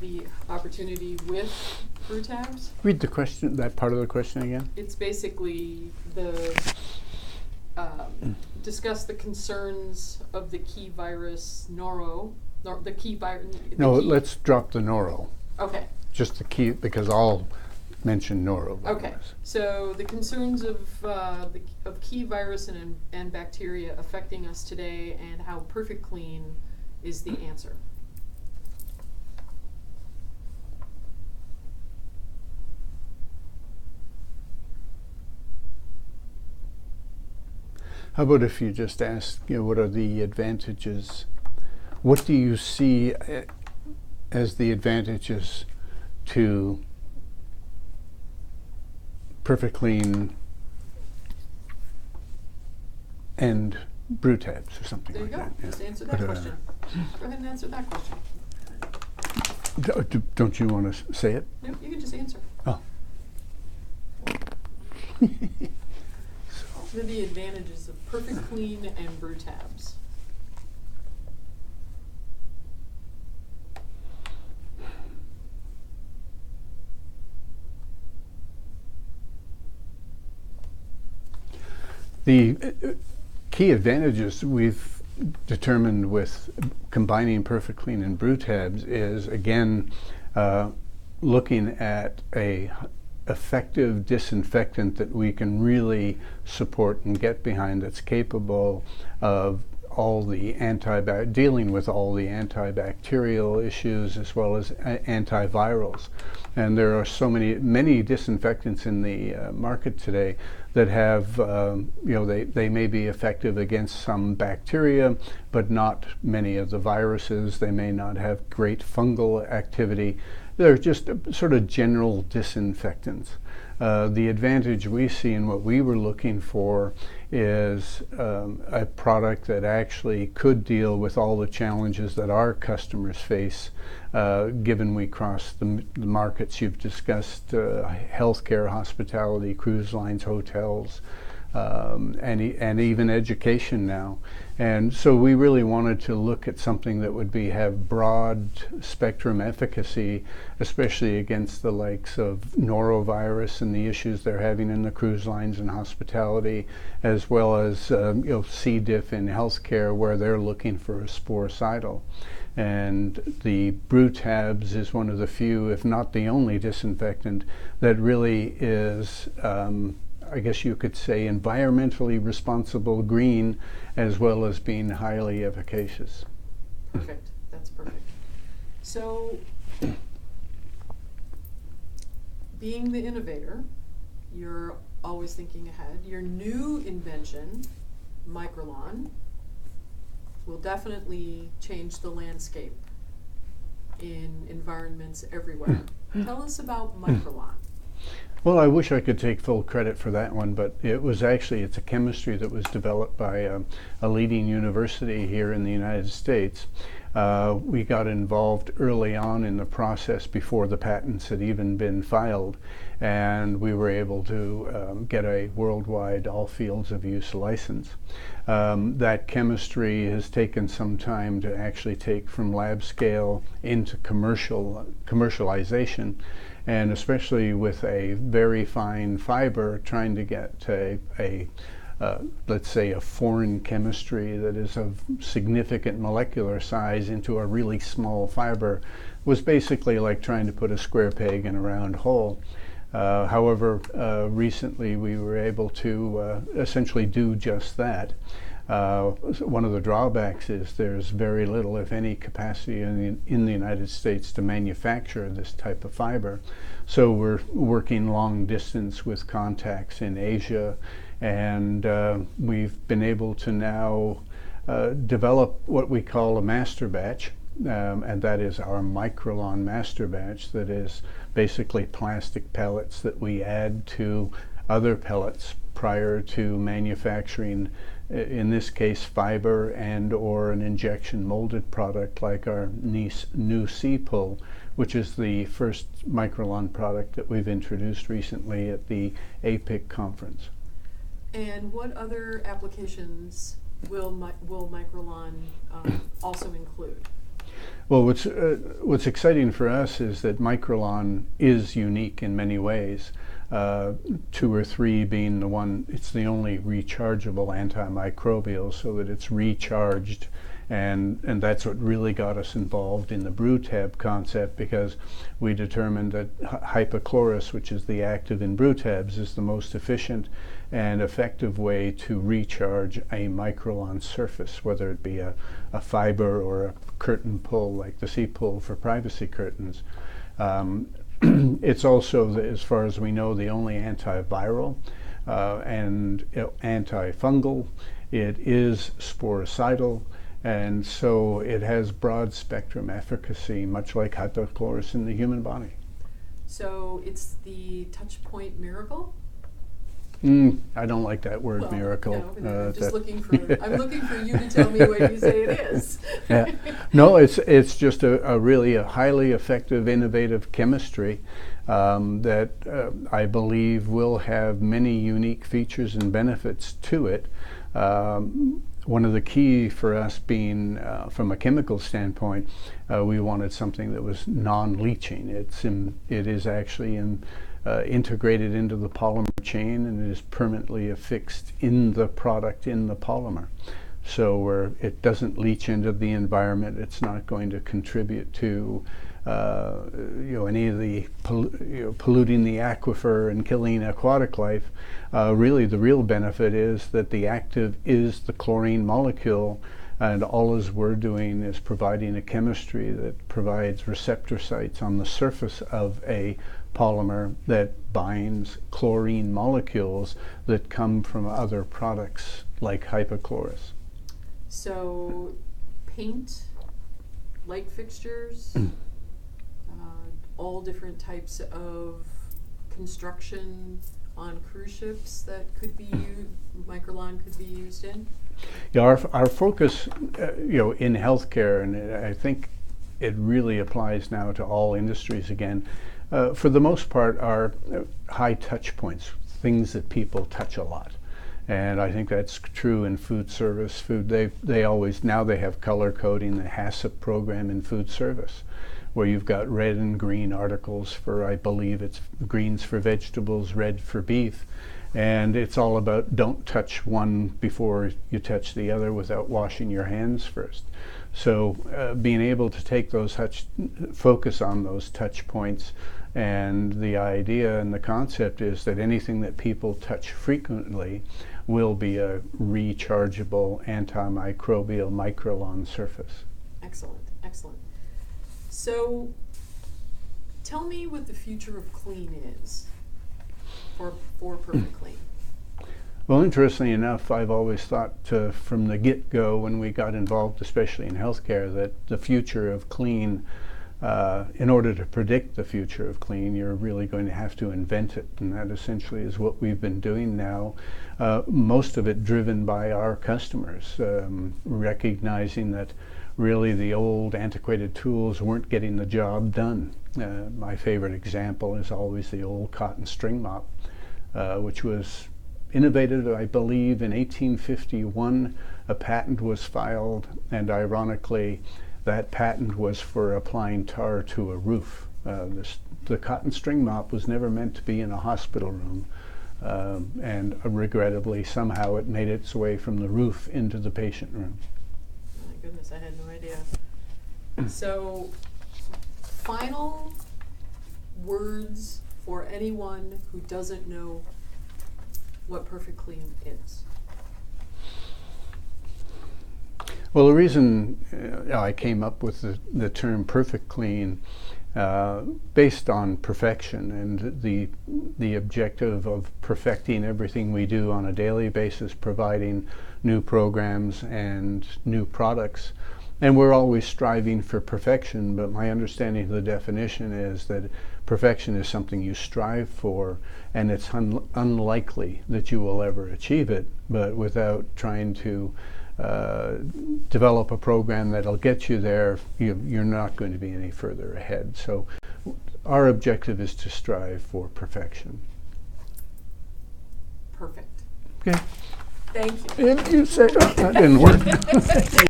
the opportunity with brew tabs. Read the question, that part of the question again. It's basically discuss the concerns of the key virus Let's drop the noro. Okay. Just the key, because I'll mention norovirus. Okay. So the concerns of key virus and bacteria affecting us today, and how Perfect Clean is the answer. How about if you just ask, what are the advantages? What do you see as the advantages to Perfect Clean and brew tabs or something like that? There you go. Just answer that question. Go ahead and answer that question. Don't you want to say it? No, you can just answer. Oh. What are the advantages of Perfect Clean and brew tabs? The key advantages we've determined with combining Perfect Clean and brew tabs is, again, looking at a effective disinfectant that we can really support and get behind, that's capable of dealing with all the antibacterial issues as well as antivirals. And there are many disinfectants in the market today that have, they may be effective against some bacteria, but not many of the viruses. They may not have great fungal activity. They're just sort of general disinfectants. The advantage we see and what we were looking for is a product that actually could deal with all the challenges that our customers face, given we cross the markets you've discussed, healthcare, hospitality, cruise lines, hotels, and even education now. And so we really wanted to look at something that would have broad spectrum efficacy, especially against the likes of norovirus and the issues they're having in the cruise lines and hospitality, as well as C. diff in healthcare, where they're looking for a sporicidal. And the brew tabs is one of the few, if not the only, disinfectant that really is, I guess you could say, environmentally responsible green, as well as being highly efficacious. Perfect. That's perfect. So, being the innovator, you're always thinking ahead. Your new invention, Microlon, will definitely change the landscape in environments everywhere. Tell us about Microlon. Well, I wish I could take full credit for that one, but it's a chemistry that was developed by a leading university here in the United States. We got involved early on in the process before the patents had even been filed, and we were able to get a worldwide all fields of use license. That chemistry has taken some time to actually take from lab scale into commercialization. And especially with a very fine fiber, trying to get let's say a foreign chemistry that is of significant molecular size into a really small fiber was basically like trying to put a square peg in a round hole. However, recently we were able to essentially do just that. One of the drawbacks is there's very little, if any, capacity in the United States to manufacture this type of fiber. So we're working long distance with contacts in Asia, and we've been able to now develop what we call a master batch, and that is our Microlon master batch, that is basically plastic pellets that we add to other pellets prior to manufacturing, in this case, fiber and or an injection molded product like our new C-Pull, which is the first Microlon product that we've introduced recently at the APIC conference. And what other applications will Microlon also include? Well, what's exciting for us is that Microlon is unique in many ways. 2 or 3 being the one, it's the only rechargeable antimicrobial, so that it's recharged, and that's what really got us involved in the BrewTab concept, because we determined that hypochlorous, which is the active in BrewTabs, is the most efficient and effective way to recharge a Microlon surface, whether it be a fiber or a curtain pull like the C-pull for privacy curtains. It's also, as far as we know, the only antiviral and antifungal. It is sporicidal, and so it has broad spectrum efficacy, much like hypochlorous in the human body. So it's the touch point miracle? I don't like that word, well, miracle. No, I'm just looking for. I'm looking for you to tell me what you say it is. Yeah. No, it's just a really highly effective, innovative chemistry that I believe will have many unique features and benefits to it. One of the key for us being, from a chemical standpoint, we wanted something that was non-leaching. It is actually integrated into the polymer chain, and it is permanently affixed in the product, in the polymer. So where it doesn't leach into the environment, it's not going to contribute to any of the polluting the aquifer and killing aquatic life. Really, the real benefit is that the active is the chlorine molecule, and all as we're doing is providing a chemistry that provides receptor sites on the surface of a polymer that binds chlorine molecules that come from other products like hypochlorous. So paint, light fixtures, all different types of construction on cruise ships that could be Microlon could be used in? Yeah, our focus, in healthcare, and I think it really applies now to all industries again, for the most part, are high touch points, things that people touch a lot. And I think that's true in food service. They always, now they have color coding, the HACCP program in food service, where you've got red and green articles for, I believe it's greens for vegetables, red for beef. And it's all about don't touch one before you touch the other without washing your hands first. So being able to take those focus on those touch points, and the idea and the concept is that anything that people touch frequently will be a rechargeable antimicrobial Microlon surface. Excellent, excellent. So tell me what the future of clean is for Perfect Clean. Well, interestingly enough, I've always thought from the get-go when we got involved, especially in healthcare, that the future of clean, in order to predict the future of clean, you're really going to have to invent it, and that essentially is what we've been doing now, most of it driven by our customers, recognizing that really the old antiquated tools weren't getting the job done. My favorite example is always the old cotton string mop, which was innovated, I believe, in 1851. A patent was filed, and ironically, that patent was for applying tar to a roof. The cotton string mop was never meant to be in a hospital room, and regrettably, somehow it made its way from the roof into the patient room. My goodness, I had no idea. So, final words for anyone who doesn't know what Perfect Clean is. Well, the reason I came up with the term Perfect Clean based on perfection and the objective of perfecting everything we do on a daily basis, providing new programs and new products. And we're always striving for perfection, but my understanding of the definition is that perfection is something you strive for, and it's unlikely that you will ever achieve it, but without trying to develop a program that'll get you there, you're not going to be any further ahead. So our objective is to strive for perfection. Perfect. Okay. Thank you. And you said that didn't work.